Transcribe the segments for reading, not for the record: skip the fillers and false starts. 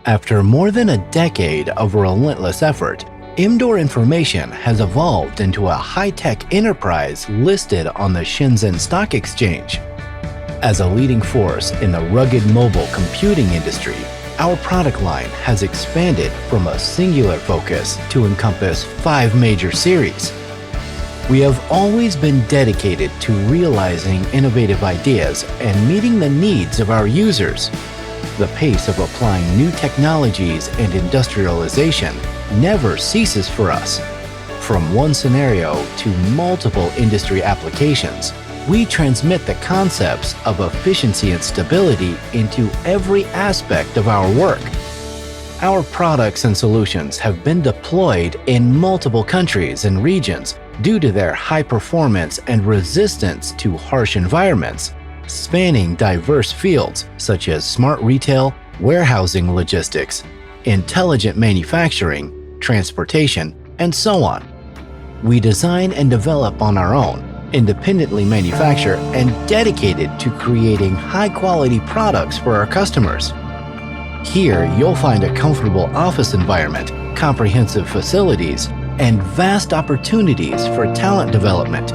After more than a decade of relentless effort, Emdoor Information has evolved into a high-tech enterprise listed on the Shenzhen Stock Exchange. As a leading force in the rugged mobile computing industry, our product line has expanded from a singular focus to encompass 5 major series. We have always been dedicated to realizing innovative ideas and meeting the needs of our users. The pace of applying new technologies and industrialization never ceases for us. From one scenario to multiple industry applications, we transmit the concepts of efficiency and stability into every aspect of our work. Our products and solutions have been deployed in multiple countries and regions due to their high performance and resistance to harsh environments, spanning diverse fields such as smart retail, warehousing logistics, intelligent manufacturing, transportation, and so on. We design and develop on our own, independently manufacture, and dedicated to creating high-quality products for our customers. Here, you'll find a comfortable office environment, comprehensive facilities, and vast opportunities for talent development.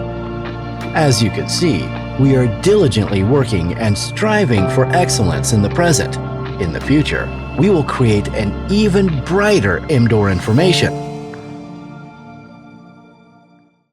As you can see, we are diligently working and striving for excellence in the present. In the future, we will create an even brighter Emdoor Information.